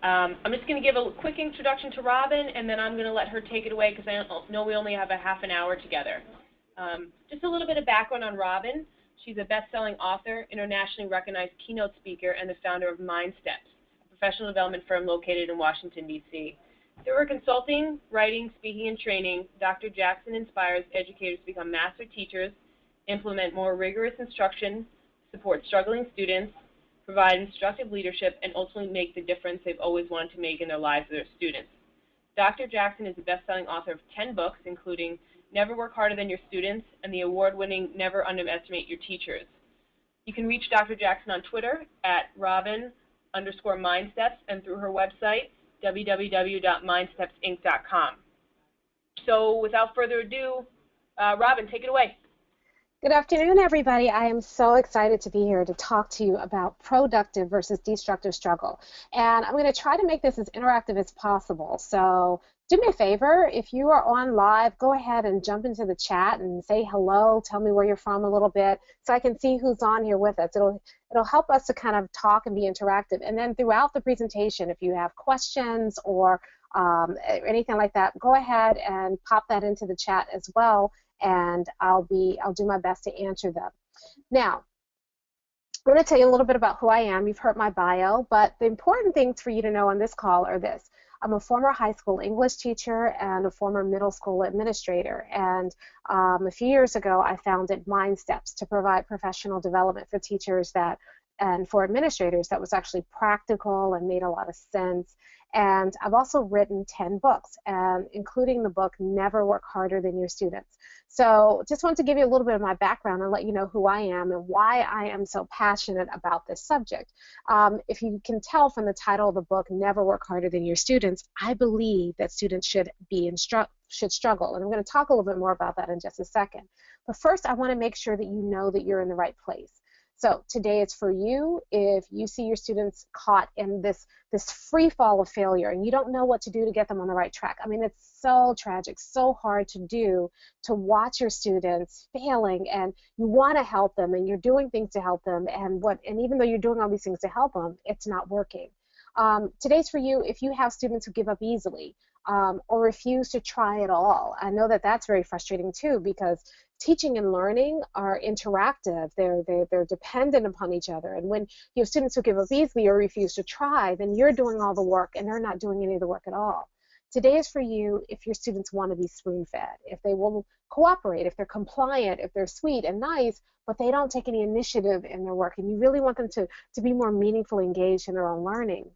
I'm just going to give a quick introduction to Robyn, and then I'm going to let her take it away because I know we only have a half an hour together. Just a little bit of background on Robyn. She's a best-selling author, internationally recognized keynote speaker, and the founder of Mindsteps, a professional development firm located in Washington, D.C. Through her consulting, writing, speaking, and training, Dr. Jackson inspires educators to become master teachers, implement more rigorous instruction, support struggling students, provide instructive leadership, and ultimately make the difference they've always wanted to make in their lives of their students. Dr. Jackson is the best-selling author of 10 books, including Never Work Harder Than Your Students and the award-winning Never Underestimate Your Teachers. You can reach Dr. Jackson on Twitter at Robyn_Mindsteps and through her website, www.mindstepsinc.com. So without further ado, Robyn, take it away. Good afternoon, everybody. I am so excited to be here to talk to you about productive versus destructive struggle. And I'm going to try to make this as interactive as possible. So do me a favor, if you are on live, go ahead and jump into the chat and say hello, tell me where you're from a little bit so I can see who's on here with us. It'll help us to kind of talk and be interactive. And then throughout the presentation, if you have questions or anything like that, go ahead and pop that into the chat as well, and I'll do my best to answer them. Now, I'm going to tell you a little bit about who I am. You've heard my bio, but the important things for you to know on this call are this. I'm a former high school English teacher and a former middle school administrator, and a few years ago I founded Mindsteps to provide professional development for teachers and for administrators that was actually practical and made a lot of sense. And I've also written 10 books, including the book Never Work Harder Than Your Students. So just want to give you a little bit of my background and let you know who I am and why I am so passionate about this subject. If you can tell from the title of the book, Never Work Harder Than Your Students, I believe that students should struggle. And I'm going to talk a little bit more about that in just a second. But first, I want to make sure that you know that you're in the right place. So today it's for you if you see your students caught in this free fall of failure and you don't know what to do to get them on the right track. I mean, it's so tragic, so hard to do, to watch your students failing, and you want to help them and you're doing things to help them, and even though you're doing all these things to help them, it's not working. Today's for you if you have students who give up easily or refuse to try at all. I know that that's very frustrating too, because teaching and learning are interactive. They're dependent upon each other. And when you have students who give up easily or refuse to try, then you're doing all the work and they're not doing any of the work at all. Today is for you if your students want to be spoon-fed, if they will cooperate, if they're compliant, if they're sweet and nice, but they don't take any initiative in their work, and you really want them to be more meaningfully engaged in their own learning.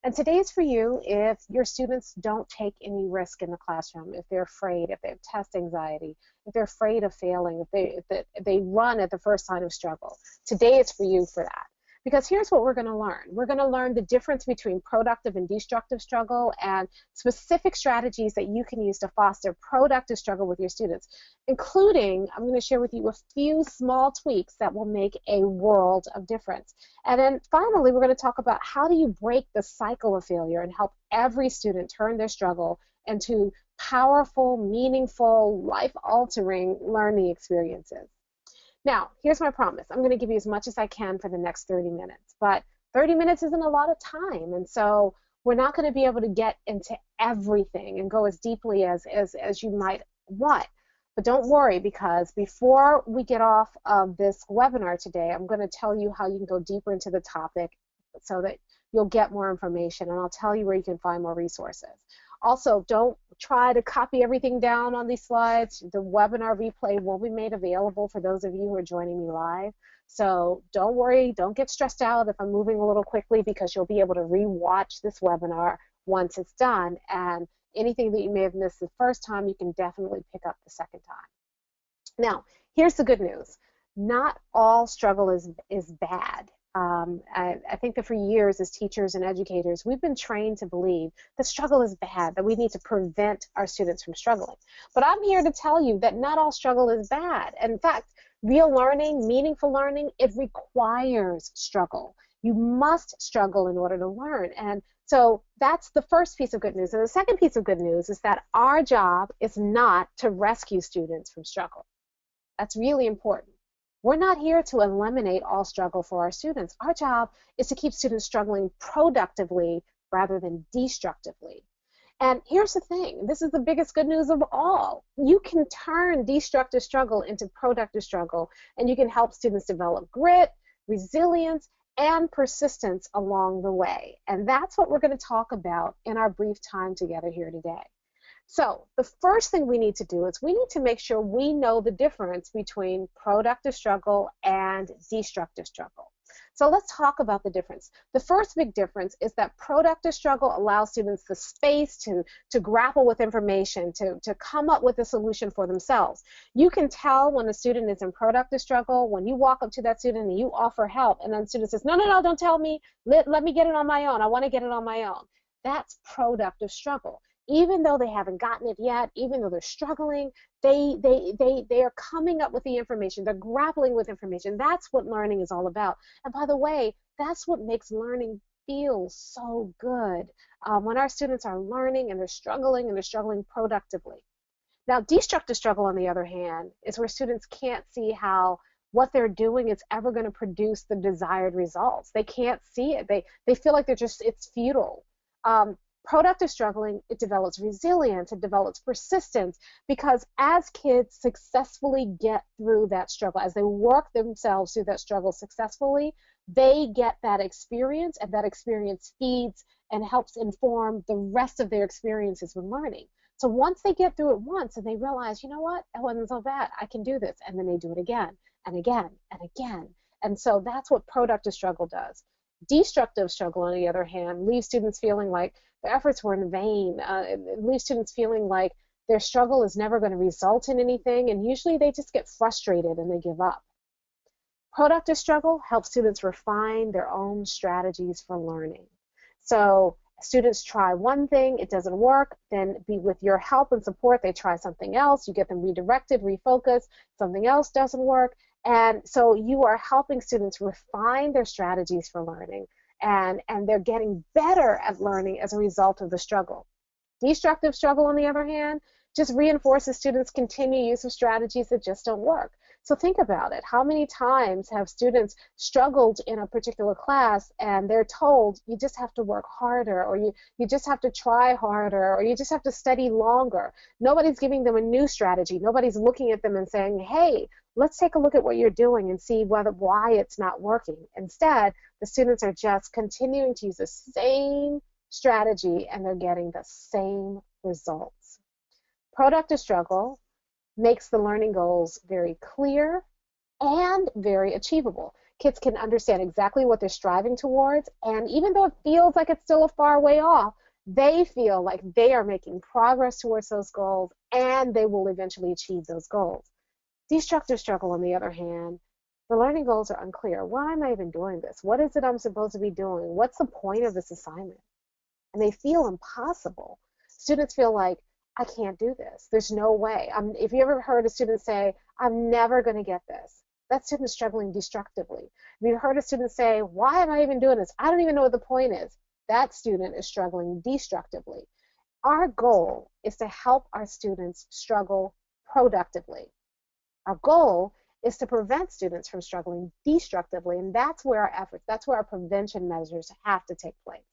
And today is for you if your students don't take any risk in the classroom, if they're afraid, if they have test anxiety, if they're afraid of failing, if they run at the first sign of struggle. Today is for you for that. Because here's what we're going to learn. We're going to learn the difference between productive and destructive struggle and specific strategies that you can use to foster productive struggle with your students, including, I'm going to share with you a few small tweaks that will make a world of difference. And then finally, we're going to talk about how do you break the cycle of failure and help every student turn their struggle into powerful, meaningful, life-altering learning experiences. Now, here's my promise. I'm going to give you as much as I can for the next 30 minutes, but 30 minutes isn't a lot of time, and so we're not going to be able to get into everything and go as deeply as you might want. But don't worry, because before we get off of this webinar today, I'm going to tell you how you can go deeper into the topic so that you'll get more information, and I'll tell you where you can find more resources. Also, don't try to copy everything down on these slides. The webinar replay will be made available for those of you who are joining me live. So don't worry, don't get stressed out if I'm moving a little quickly, because you'll be able to re-watch this webinar once it's done. And anything that you may have missed the first time, you can definitely pick up the second time. Now, here's the good news. Not all struggle is bad. I think that for years as teachers and educators, we've been trained to believe that struggle is bad, that we need to prevent our students from struggling. But I'm here to tell you that not all struggle is bad. In fact, real learning, meaningful learning, it requires struggle. You must struggle in order to learn. And so that's the first piece of good news. And the second piece of good news is that our job is not to rescue students from struggle. That's really important. We're not here to eliminate all struggle for our students. Our job is to keep students struggling productively rather than destructively. And here's the thing, this is the biggest good news of all. You can turn destructive struggle into productive struggle, and you can help students develop grit, resilience, and persistence along the way. And that's what we're going to talk about in our brief time together here today. So the first thing we need to do is we need to make sure we know the difference between productive struggle and destructive struggle. So let's talk about the difference. The first big difference is that productive struggle allows students the space to grapple with information, to come up with a solution for themselves. You can tell when a student is in productive struggle when you walk up to that student and you offer help, and then the student says, no, no, no, don't tell me, let me get it on my own. I want to get it on my own. That's productive struggle. Even though they haven't gotten it yet, even though they're struggling, they are coming up with the information. They're grappling with information. That's what learning is all about. And by the way, that's what makes learning feel so good when our students are learning and they're struggling productively. Now, destructive struggle, on the other hand, is where students can't see how what they're doing is ever going to produce the desired results. They can't see it. They feel like it's futile. Productive struggling, it develops resilience, it develops persistence, because as kids successfully get through that struggle, as they work themselves through that struggle successfully, they get that experience, and that experience feeds and helps inform the rest of their experiences with learning. So once they get through it once and they realize, you know what, it wasn't so bad, I can do this, and then they do it again and again and again. And so that's what productive struggle does. Destructive struggle, on the other hand, leaves students feeling like their efforts were in vain. It leaves students feeling like their struggle is never going to result in anything, and usually they just get frustrated and they give up. Productive struggle helps students refine their own strategies for learning. So students try one thing, it doesn't work, then with your help and support, they try something else, you get them redirected, refocused, something else doesn't work. And so you are helping students refine their strategies for learning, and they're getting better at learning as a result of the struggle. Destructive struggle, on the other hand, just reinforces students' continued use of strategies that just don't work. So think about it. How many times have students struggled in a particular class and they're told you just have to work harder, or you just have to try harder, or you just have to study longer? Nobody's giving them a new strategy. Nobody's looking at them and saying, hey, let's take a look at what you're doing and see why it's not working. Instead, the students are just continuing to use the same strategy and they're getting the same results. Productive struggle makes the learning goals very clear and very achievable. Kids can understand exactly what they're striving towards, and even though it feels like it's still a far way off, they feel like they are making progress towards those goals, and they will eventually achieve those goals. Destructive struggle, on the other hand, the learning goals are unclear. Why am I even doing this? What is it I'm supposed to be doing? What's the point of this assignment? And they feel impossible. Students feel like, I can't do this. There's no way. If you ever heard a student say, I'm never going to get this, that student is struggling destructively. If you've heard a student say, why am I even doing this? I don't even know what the point is. That student is struggling destructively. Our goal is to help our students struggle productively. Our goal is to prevent students from struggling destructively, and that's where our efforts, that's where our prevention measures have to take place.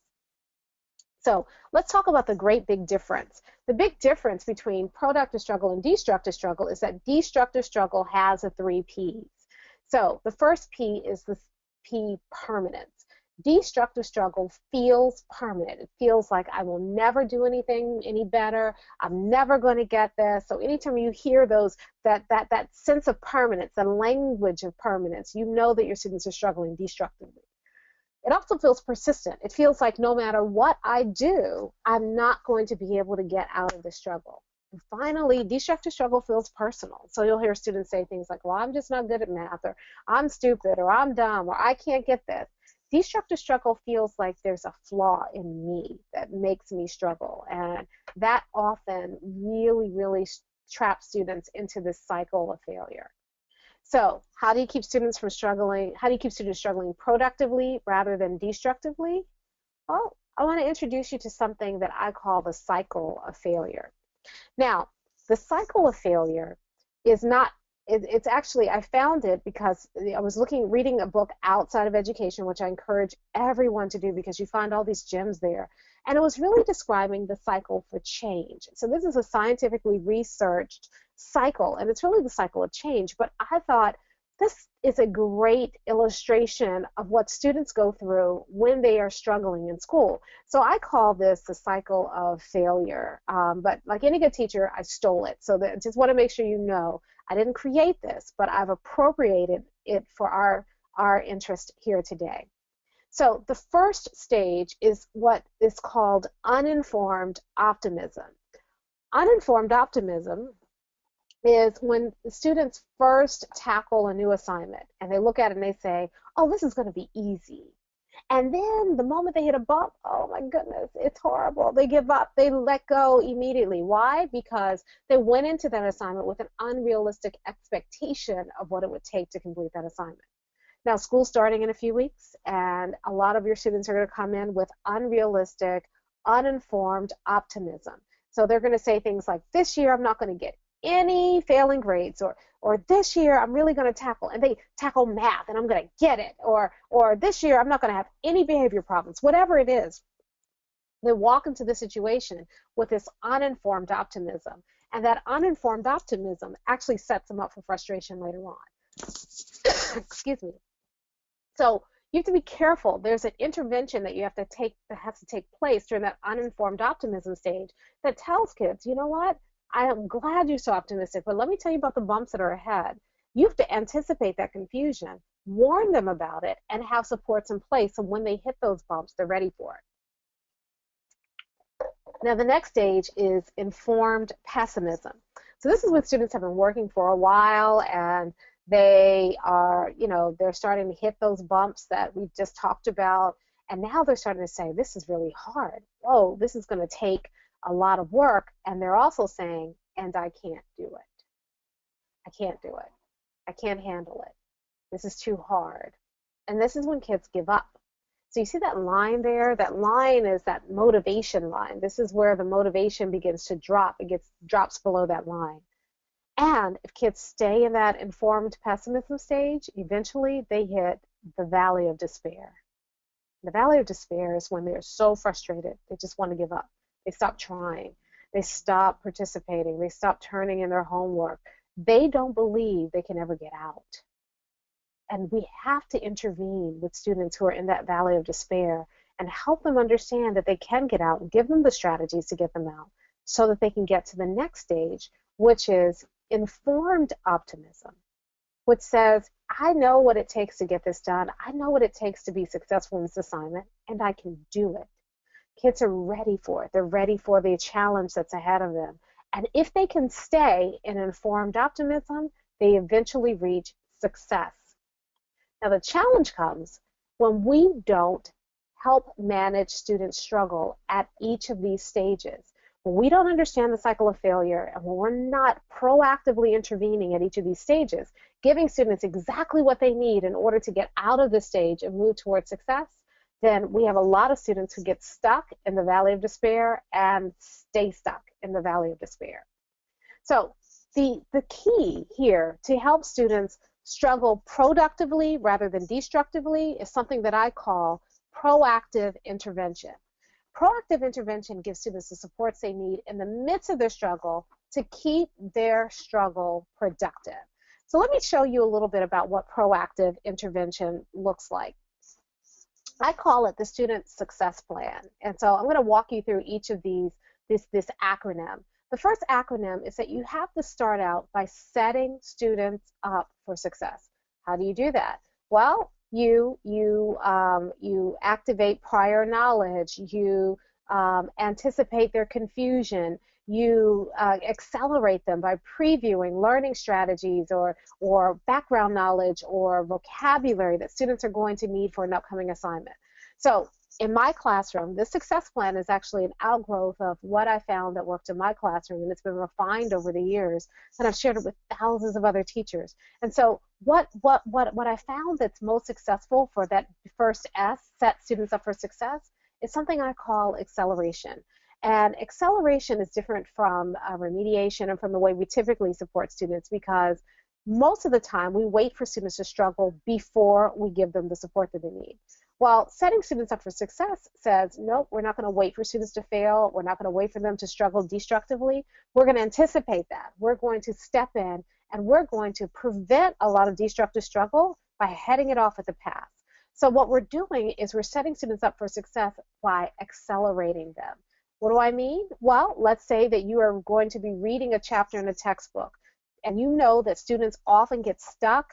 So let's talk about the great big difference. The big difference between productive struggle and destructive struggle is that destructive struggle has the 3 P's. So the first P is the P, permanence. Destructive struggle feels permanent. It feels like I will never do anything any better. I'm never going to get this. So anytime you hear that sense of permanence, the language of permanence, you know that your students are struggling destructively. It also feels persistent. It feels like no matter what I do, I'm not going to be able to get out of the struggle. And finally, destructive struggle feels personal. So you'll hear students say things like, well, I'm just not good at math, or I'm stupid, or I'm dumb, or I can't get this. Destructive struggle feels like there's a flaw in me that makes me struggle. And that often really, really traps students into this cycle of failure. So how do you keep students from struggling? How do you keep students struggling productively rather than destructively? Well, I want to introduce you to something that I call the cycle of failure. Now, the cycle of failure is not, it's actually, I found it because I was reading a book outside of education, which I encourage everyone to do because you find all these gems there. And it was really describing the cycle for change. So this is a scientifically researched cycle, and it's really the cycle of change. But I thought this is a great illustration of what students go through when they are struggling in school. So I call this the cycle of failure. But like any good teacher, I stole it. So that, just want to make sure you know I didn't create this, but I've appropriated it for our interest here today. So the first stage is what is called uninformed optimism. Uninformed optimism is when the students first tackle a new assignment and they look at it and they say, oh, this is going to be easy. And then the moment they hit a bump, oh my goodness, it's horrible. They give up. They let go immediately. Why? Because they went into that assignment with an unrealistic expectation of what it would take to complete that assignment. Now, school's starting in a few weeks, and a lot of your students are going to come in with unrealistic, uninformed optimism. So they're going to say things like, this year I'm not going to get any failing grades, or this year I'm really going to tackle, and they tackle math and I'm going to get it, or this year I'm not going to have any behavior problems, whatever it is. They walk into the situation with this uninformed optimism, and that uninformed optimism actually sets them up for frustration later on. Excuse me. So you have to be careful. There's an intervention that you have to take that has to take place during that uninformed optimism stage that tells kids, you know what? I am glad you're so optimistic, but let me tell you about the bumps that are ahead. You have to anticipate that confusion, warn them about it, and have supports in place so when they hit those bumps, they're ready for it. Now, the next stage is informed pessimism. So this is when students have been working for a while and they are, they're starting to hit those bumps that we've just talked about, and now they're starting to say, this is really hard. Oh, this is going to take a lot of work, and they're also saying, and I can't do it. I can't do it. I can't handle it. This is too hard. And this is when kids give up. So you see that line there? That line is that motivation line. This is where the motivation begins to drop. It drops below that line. And if kids stay in that informed pessimism stage, eventually they hit the valley of despair. The valley of despair is when they're so frustrated, they just want to give up. They stop trying. They stop participating. They stop turning in their homework. They don't believe they can ever get out. And we have to intervene with students who are in that valley of despair and help them understand that they can get out and give them the strategies to get them out so that they can get to the next stage, which is informed optimism, which says, I know what it takes to get this done. I know what it takes to be successful in this assignment, and I can do it. Kids are ready for it. They're ready for the challenge that's ahead of them. And if they can stay in informed optimism, they eventually reach success. Now, the challenge comes when we don't help manage student struggle at each of these stages. When we don't understand the cycle of failure and when we're not proactively intervening at each of these stages, giving students exactly what they need in order to get out of this stage and move towards success, then we have a lot of students who get stuck in the valley of despair and stay stuck in the valley of despair. So the key here to help students struggle productively rather than destructively is something that I call proactive intervention. Proactive intervention gives students the supports they need in the midst of their struggle to keep their struggle productive. So let me show you a little bit about what proactive intervention looks like. I call it the student success plan. And so I'm going to walk you through each of these, this acronym. The first acronym is that you have to start out by setting students up for success. How do you do that? Well, you activate prior knowledge, you anticipate their confusion, you accelerate them by previewing learning strategies or background knowledge or vocabulary that students are going to need for an upcoming assignment. So in my classroom, this success plan is actually an outgrowth of what I found that worked in my classroom, and it's been refined over the years, and I've shared it with thousands of other teachers. And so what I found that's most successful for that first S, set students up for success, is something I call acceleration. And acceleration is different from remediation and from the way we typically support students, because most of the time we wait for students to struggle before we give them the support that they need. Well, setting students up for success says, nope, we're not going to wait for students to fail. We're not going to wait for them to struggle destructively. We're going to anticipate that. We're going to step in and we're going to prevent a lot of destructive struggle by heading it off at the pass. So what we're doing is we're setting students up for success by accelerating them. What do I mean? Well, let's say that you are going to be reading a chapter in a textbook, and you know that students often get stuck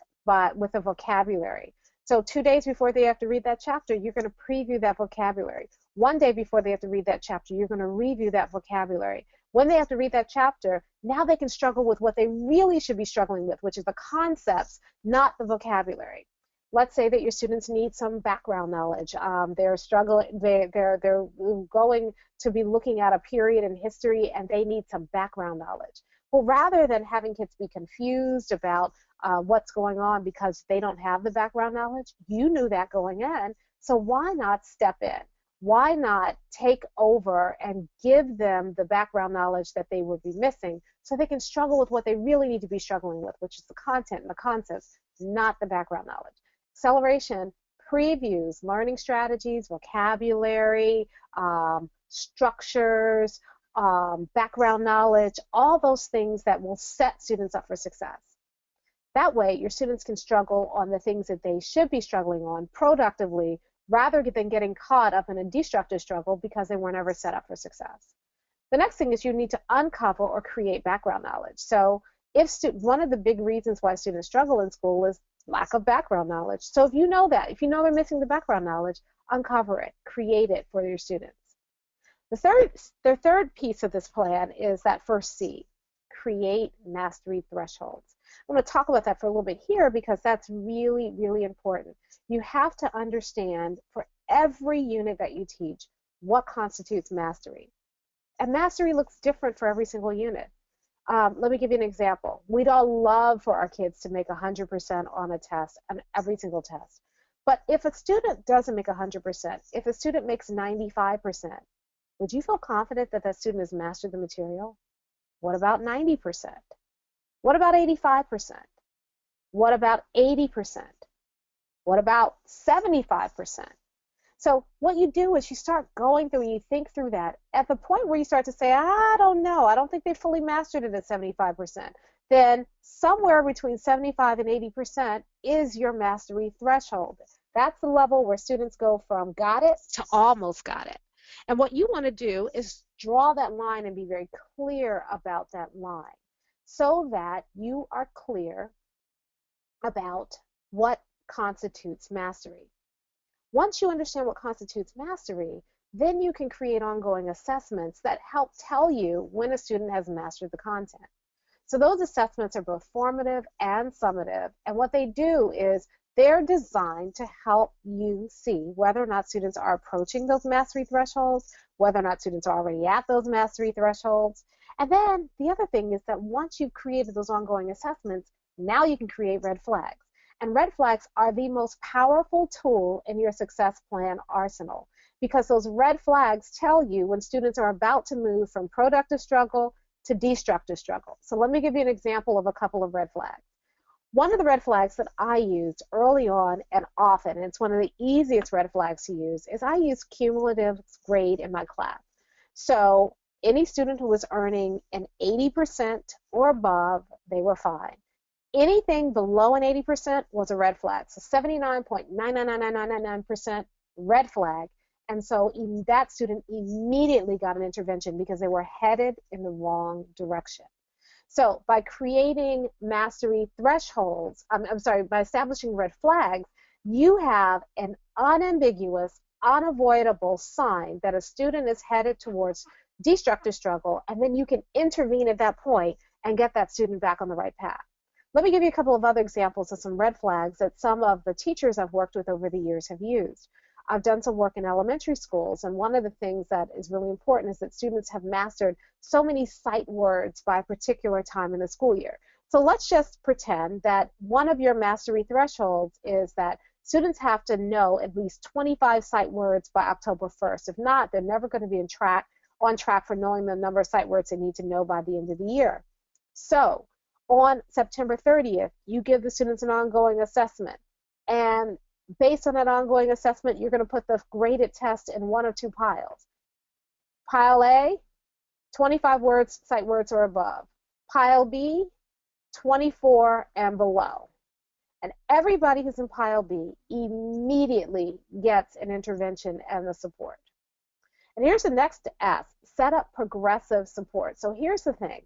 with a vocabulary. So 2 days before they have to read that chapter, you're going to preview that vocabulary. 1 day before they have to read that chapter, you're going to review that vocabulary. When they have to read that chapter, now they can struggle with what they really should be struggling with, which is the concepts, not the vocabulary. Let's say that your students need some background knowledge. They're struggling. They're going to be looking at a period in history, and they need some background knowledge. Well, rather than having kids be confused about what's going on because they don't have the background knowledge, you knew that going in. So why not step in? Why not take over and give them the background knowledge that they would be missing so they can struggle with what they really need to be struggling with, which is the content and the concepts, not the background knowledge. Acceleration previews learning strategies, vocabulary, structures, background knowledge, all those things that will set students up for success. That way, your students can struggle on the things that they should be struggling on productively rather than getting caught up in a destructive struggle because they weren't ever set up for success. The next thing is you need to uncover or create background knowledge. So one of the big reasons why students struggle in school is lack of background knowledge. So if you know that, if you know they're missing the background knowledge, uncover it, create it for your students. The third piece of this plan is that first C, create mastery thresholds. I'm going to talk about that for a little bit here because that's really, really important. You have to understand for every unit that you teach what constitutes mastery. And mastery looks different for every single unit. Let me give you an example. We'd all love for our kids to make 100% on a test, on every single test. But if a student doesn't make 100%, if a student makes 95%, would you feel confident that that student has mastered the material? What about 90%? What about 85%? What about 80%? What about 75%? So what you do is you start going through and you think through that. At the point where you start to say, I don't know, I don't think they fully mastered it at 75%, then somewhere between 75 and 80% is your mastery threshold. That's the level where students go from got it to almost got it. And what you want to do is draw that line and be very clear about that line so that you are clear about what constitutes mastery. Once you understand what constitutes mastery, then you can create ongoing assessments that help tell you when a student has mastered the content. So those assessments are both formative and summative, and what they do is they're designed to help you see whether or not students are approaching those mastery thresholds, whether or not students are already at those mastery thresholds. And then the other thing is that once you've created those ongoing assessments, now you can create red flags. And red flags are the most powerful tool in your success plan arsenal because those red flags tell you when students are about to move from productive struggle to destructive struggle. So let me give you an example of a couple of red flags. One of the red flags that I used early on and often, and it's one of the easiest red flags to use, is I use cumulative grade in my class. So any student who was earning an 80% or above, they were fine. Anything below an 80% was a red flag. So 79.99999% red flag. And so that student immediately got an intervention because they were headed in the wrong direction. So by creating mastery thresholds, by establishing red flags, you have an unambiguous, unavoidable sign that a student is headed towards destructive struggle, and then you can intervene at that point and get that student back on the right path. Let me give you a couple of other examples of some red flags that some of the teachers I've worked with over the years have used. I've done some work in elementary schools, and one of the things that is really important is that students have mastered so many sight words by a particular time in the school year. So let's just pretend that one of your mastery thresholds is that students have to know at least 25 sight words by October 1st. If not, they're never going to be on track for knowing the number of sight words they need to know by the end of the year. So on September 30th, you give the students an ongoing assessment, and Based on that ongoing assessment, you're going to put the graded test in one of two piles. Pile A, 25 words, sight words or above. Pile B, 24 and below. And everybody who's in pile B immediately gets an intervention and the support. And here's the next S, set up progressive support. So here's the thing.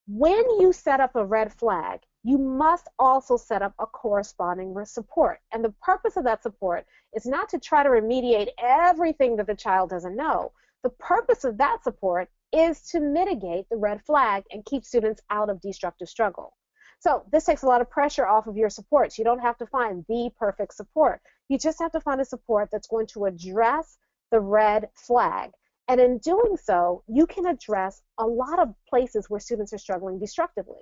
When you set up a red flag, you must also set up a corresponding support. And the purpose of that support is not to try to remediate everything that the child doesn't know. The purpose of that support is to mitigate the red flag and keep students out of destructive struggle. So this takes a lot of pressure off of your supports. You don't have to find the perfect support. You just have to find a support that's going to address the red flag. And in doing so, you can address a lot of places where students are struggling destructively.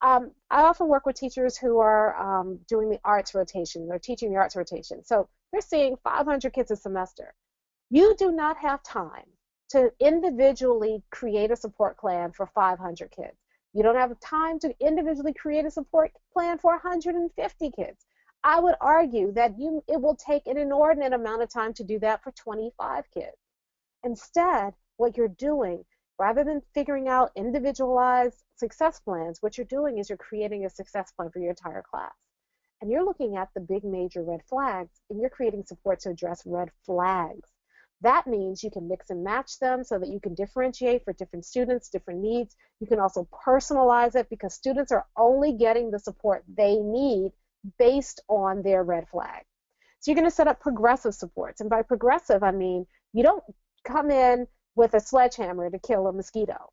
I often work with teachers who are doing the arts rotation. They're teaching the arts rotation. So they're seeing 500 kids a semester. You do not have time to individually create a support plan for 500 kids. You don't have time to individually create a support plan for 150 kids. I would argue that it will take an inordinate amount of time to do that for 25 kids. Instead, what you're doing, rather than figuring out individualized success plans, what you're doing is you're creating a success plan for your entire class. And you're looking at the big major red flags, and you're creating support to address red flags. That means you can mix and match them so that you can differentiate for different students, different needs. You can also personalize it because students are only getting the support they need based on their red flag. So you're going to set up progressive supports. And by progressive, I mean you don't come in with a sledgehammer to kill a mosquito.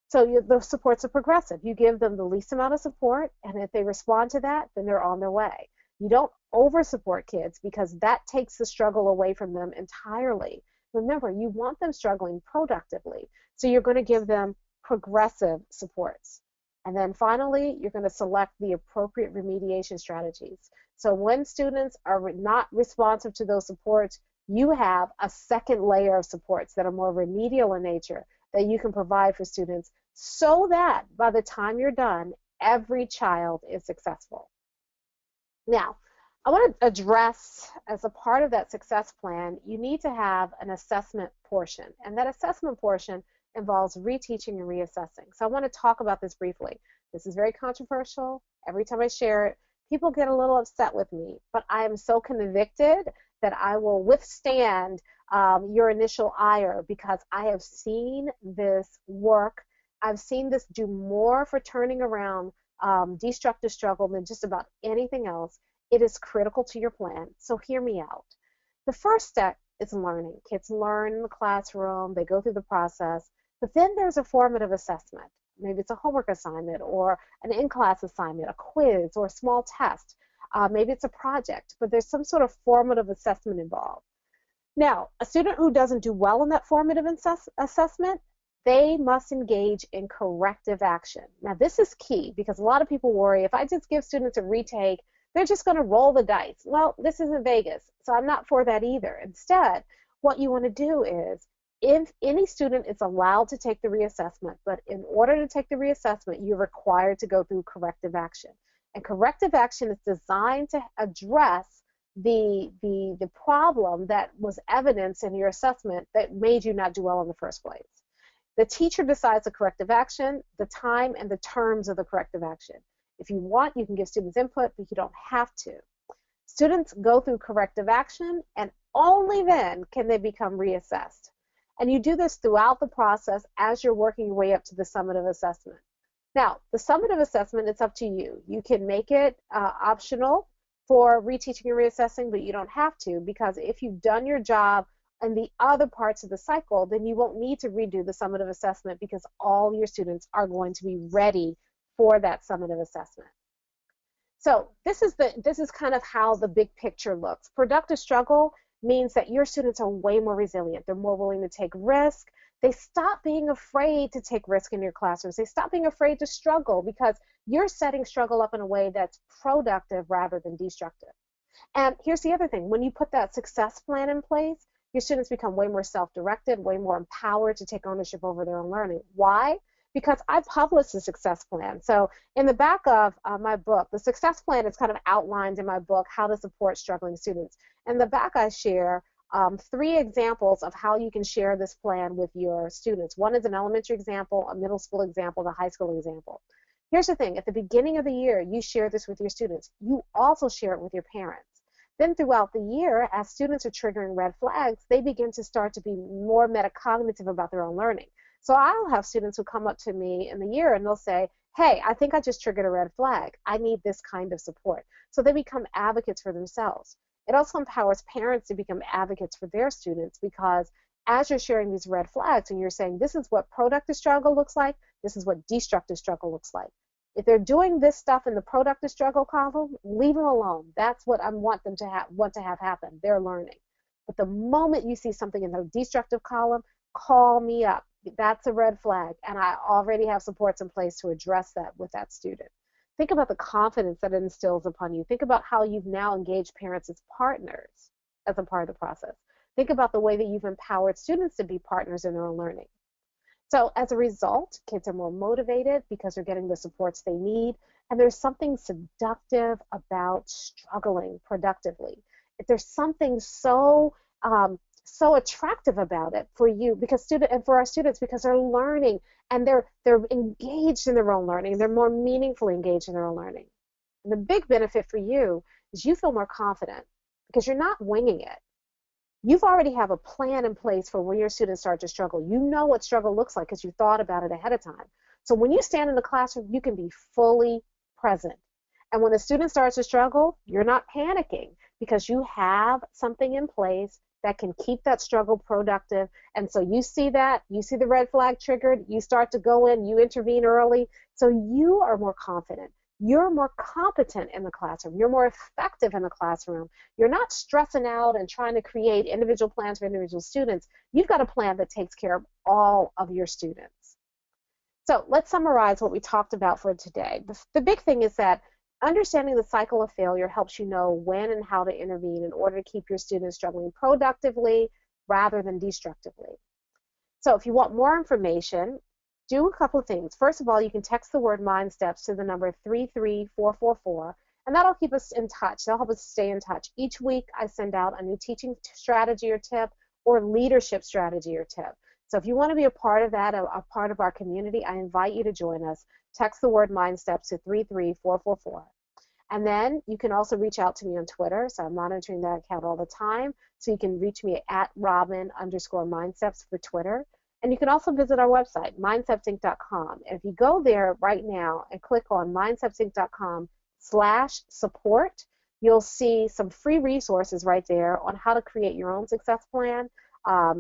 So the supports are progressive. You give them the least amount of support, and if they respond to that, then they're on their way. You don't over-support kids because that takes the struggle away from them entirely. Remember, you want them struggling productively, so you're going to give them progressive supports. And then finally, you're going to select the appropriate remediation strategies. So when students are not responsive to those supports, you have a second layer of supports that are more remedial in nature that you can provide for students so that by the time you're done, every child is successful. Now, I want to address, as a part of that success plan, you need to have an assessment portion. And that assessment portion involves reteaching and reassessing. So I want to talk about this briefly. This is very controversial. Every time I share it, people get a little upset with me. But I am so convicted that I will withstand your initial ire because I have seen this work. I've seen this do more for turning around destructive struggle than just about anything else. It is critical to your plan, so hear me out. The first step is learning. Kids learn in the classroom, they go through the process, but then there's a formative assessment. Maybe it's a homework assignment or an in-class assignment, a quiz or a small test. Maybe it's a project, but there's some sort of formative assessment involved. Now, a student who doesn't do well in that formative assessment, they must engage in corrective action. Now, this is key because a lot of people worry, if I just give students a retake, they're just going to roll the dice. Well, this isn't Vegas, so I'm not for that either. Instead, what you want to do is, if any student is allowed to take the reassessment, but in order to take the reassessment, you're required to go through corrective action. And corrective action is designed to address the problem that was evidenced in your assessment that made you not do well in the first place. The teacher decides the corrective action, the time, and the terms of the corrective action. If you want, you can give students input, but you don't have to. Students go through corrective action, and only then can they become reassessed. And you do this throughout the process as you're working your way up to the summative assessment. Now, the summative assessment, it's up to you. You can make it optional for reteaching and reassessing, but you don't have to, because if you've done your job in the other parts of the cycle, then you won't need to redo the summative assessment because all your students are going to be ready for that summative assessment. So this is kind of how the big picture looks. Productive struggle means that your students are way more resilient. They're more willing to take risk. They stop being afraid to take risk in your classrooms. They stop being afraid to struggle because you're setting struggle up in a way that's productive rather than destructive. And here's the other thing. When you put that success plan in place, your students become way more self-directed, way more empowered to take ownership over their own learning. Why? because I published the success plan. So in the back of my book, the success plan is kind of outlined in my book, How to Support Struggling Students. In the back, I share 3 examples of how you can share this plan with your students. One is an elementary example, a middle school example, and a high school example. Here's the thing, at the beginning of the year, you share this with your students. You also share it with your parents. Then throughout the year, as students are triggering red flags, they begin to start to be more metacognitive about their own learning. So I'll have students who come up to me in the year and they'll say, hey, I think I just triggered a red flag. I need this kind of support. So they become advocates for themselves. It also empowers parents to become advocates for their students, because as you're sharing these red flags and you're saying, this is what productive struggle looks like, this is what destructive struggle looks like. If they're doing this stuff in the productive struggle column, leave them alone. That's what I want them to have happen. They're learning. But the moment you see something in the destructive column, call me up. That's a red flag, and I already have supports in place to address that with that student. Think about the confidence that it instills upon you. Think about how you've now engaged parents as partners as a part of the process. Think about the way that you've empowered students to be partners in their own learning. So as a result, kids are more motivated because they're getting the supports they need, and there's something seductive about struggling productively. If there's something so attractive about it for you, because for our students, because they're learning and they're engaged in their own learning, they're more meaningfully engaged in their own learning. And the big benefit for you is you feel more confident because you're not winging it. You've already have a plan in place for when your students start to struggle. You know what struggle looks like because you thought about it ahead of time. So when you stand in the classroom, you can be fully present. And when the student starts to struggle, you're not panicking because you have something in place that can keep that struggle productive. And so you see that, you see the red flag triggered, you start to go in, you intervene early, so you are more confident. You're more competent in the classroom. You're more effective in the classroom. You're not stressing out and trying to create individual plans for individual students. You've got a plan that takes care of all of your students. So let's summarize what we talked about for today. The big thing is that understanding the cycle of failure helps you know when and how to intervene in order to keep your students struggling productively rather than destructively. So if you want more information, do a couple of things. First of all, you can text the word Mindsteps to the number 33444, and that'll keep us in touch. That'll help us stay in touch. Each week, I send out a new teaching strategy or tip or leadership strategy or tip. So if you want to be a part of that, a part of our community, I invite you to join us. Text the word Mindsteps to 33444. And then you can also reach out to me on Twitter. So I'm monitoring that account all the time. So you can reach me at Robyn_Mindsteps for Twitter. And you can also visit our website, mindstepsinc.com. And if you go there right now and click on mindstepsinc.com/support, you'll see some free resources right there on how to create your own success plan,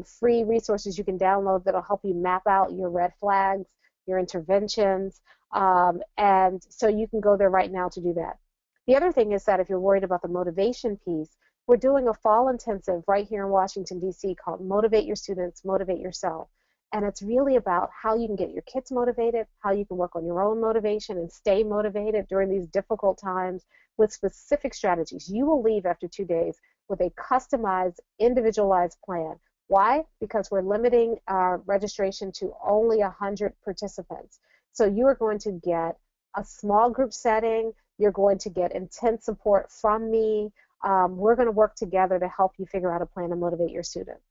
free resources you can download that'll help you map out your red flags, your interventions, and so you can go there right now to do that. The other thing is that if you're worried about the motivation piece, we're doing a fall intensive right here in Washington, D.C. called Motivate Your Students, Motivate Yourself. And it's really about how you can get your kids motivated, how you can work on your own motivation and stay motivated during these difficult times with specific strategies. You will leave after 2 days with a customized, individualized plan. Why? Because we're limiting our registration to only 100 participants. So you are going to get a small group setting. You're going to get intense support from me. We're going to work together to help you figure out a plan to motivate your students.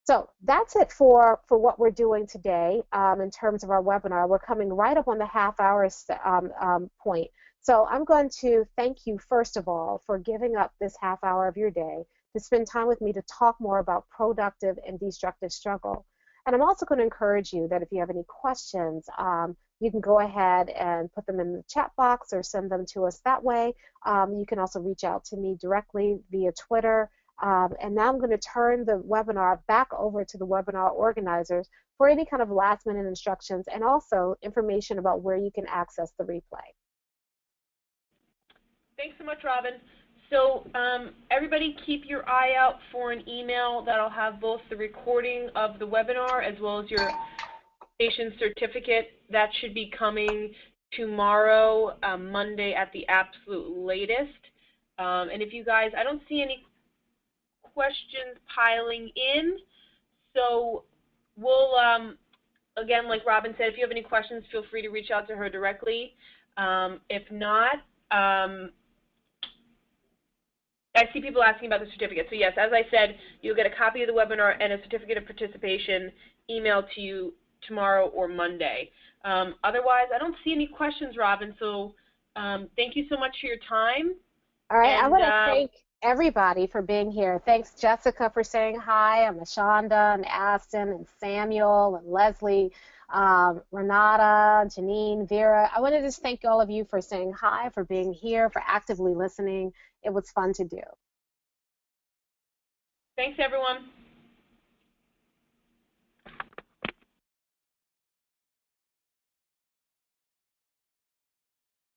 So that's it for what we're doing today in terms of our webinar. We're coming right up on the half-hour point. So I'm going to thank you, first of all, for giving up this half hour of your day to spend time with me to talk more about productive and destructive struggle. And I'm also going to encourage you that if you have any questions, you can go ahead and put them in the chat box or send them to us that way. You can also reach out to me directly via Twitter. And now I'm going to turn the webinar back over to the webinar organizers for any kind of last-minute instructions and also information about where you can access the replay. Thanks so much, Robyn. So everybody keep your eye out for an email that'll have both the recording of the webinar as well as your station certificate. That should be coming tomorrow, Monday at the absolute latest. And if you guys, I don't see any questions piling in, so we'll again, like Robyn said, if you have any questions, feel free to reach out to her directly. If not, I see people asking about the certificate. So yes, as I said, you'll get a copy of the webinar and a certificate of participation emailed to you tomorrow or Monday. Otherwise, I don't see any questions, Robyn, so thank you so much for your time. All right, I And want to thank everybody for being here. Thanks, Jessica, for saying hi, and Mashonda, and Aston, and Samuel, and Leslie, Renata, Janine, Vera. I want to just thank all of you for saying hi, for being here, for actively listening. It was fun to do. thanks, everyone.